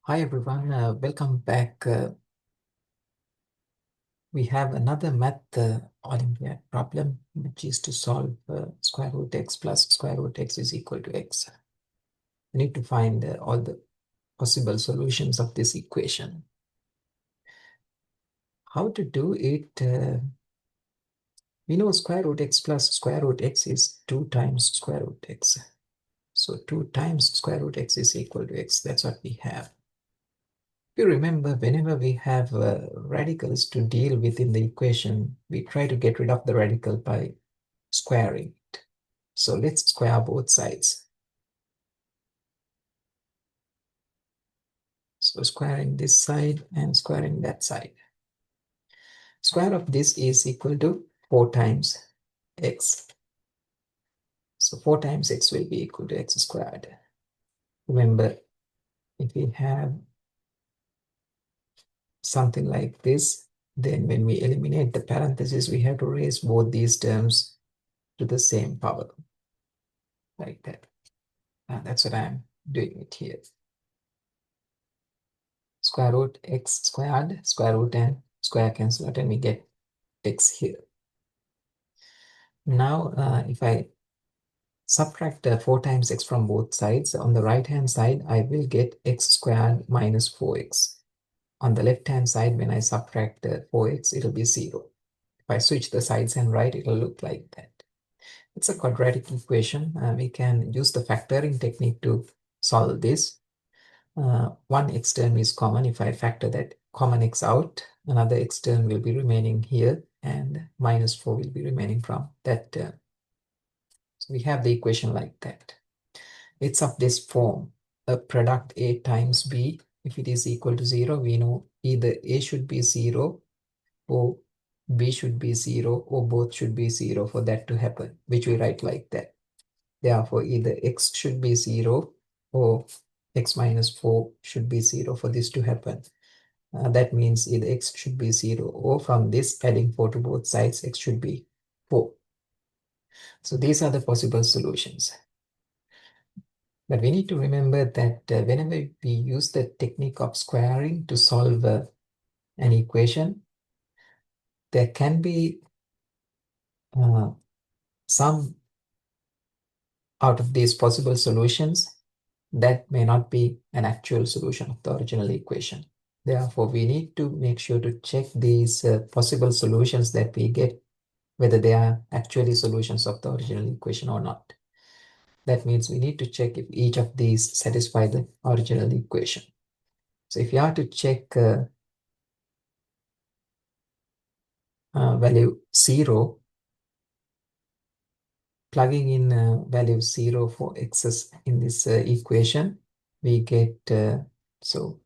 Hi everyone, welcome back. We have another Math Olympiad problem, which is to solve square root x plus square root x is equal to x. We need to find all the possible solutions of this equation. How to do it? We know square root x plus square root x is 2 times square root x. So 2 times square root x is equal to x. That's what we have. You remember, whenever we have radicals to deal with in the equation, we try to get rid of the radical by squaring it. So let's square both sides. So squaring this side and squaring that side. Square of this is equal to 4 times x. So 4 times x will be equal to x squared. Remember, if we have something like this, then when we eliminate the parentheses, we have to raise both these terms to the same power, like that. And that's what I'm doing it here. Square root x squared, square root and square cancel out, and we get x here. Now, if I subtract 4 times x from both sides, on the right hand side, I will get x squared minus 4x. On the left hand side, when I subtract 4x, it'll be 0. If I switch the sides and right, it'll look like that. It's a quadratic equation. We can use the factoring technique to solve this. One x term is common. If I factor that common x out, another x term will be remaining here, and minus 4 will be remaining from that term. So we have the equation like that. It's of this form. A product A times B, if it is equal to 0, we know either A should be 0 or B should be 0 or both should be 0 for that to happen, which we write like that. Therefore, either x should be 0 or x minus 4 should be 0 for this to happen. That means either x should be 0 or from this adding 4 to both sides, x should be 4. So these are the possible solutions. But we need to remember that whenever we use the technique of squaring to solve an equation, there can be some out of these possible solutions that may not be an actual solution of the original equation. Therefore, we need to make sure to check these possible solutions that we get, whether they are actually solutions of the original equation or not. That means we need to check if each of these satisfy the original equation. So if you are to check value 0, plugging in value 0 for x's in this equation, we get, so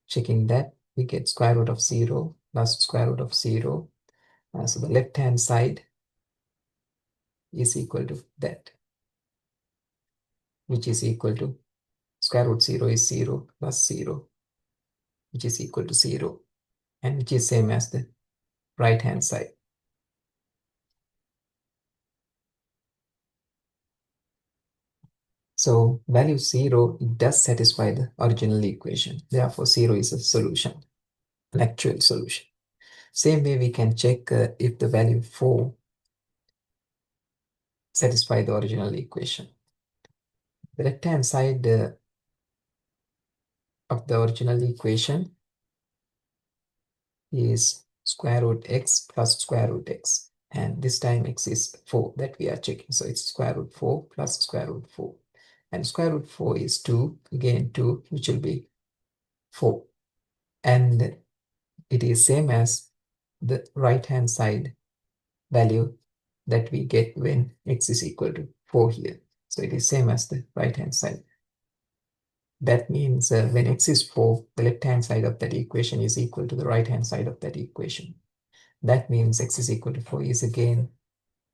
checking that, we get square root of 0 plus square root of 0. So the left hand side is equal to that, which is equal to square root 0 is 0 plus 0, which is equal to 0, and which is same as the right hand side. So value 0, it does satisfy the original equation. Therefore, 0 is a solution, an actual solution. Same way we can check if the value 4 satisfy the original equation. The left hand side of the original equation is square root x plus square root x. And this time x is 4 that we are checking. So it's square root 4 plus square root 4. And square root 4 is 2, again 2, which will be 4. And it is same as the right hand side value that we get when x is equal to 4 here. So it is same as the right hand side. That means when x is 4, the left hand side of that equation is equal to the right hand side of that equation. That means x is equal to 4 is again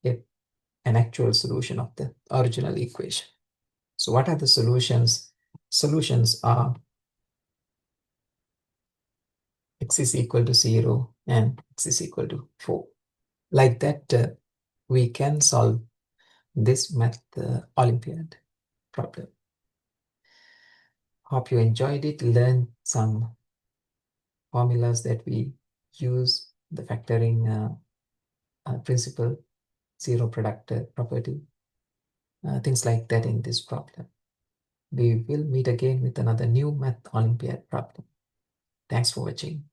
an actual solution of the original equation. So what are the solutions? Solutions are x is equal to 0 and x is equal to 4. Like that, we can solve this Math Olympiad problem. Hope you enjoyed it, learned some formulas that we use, the factoring principle, zero product property, things like that in this problem. We will meet again with another new Math Olympiad problem. Thanks for watching.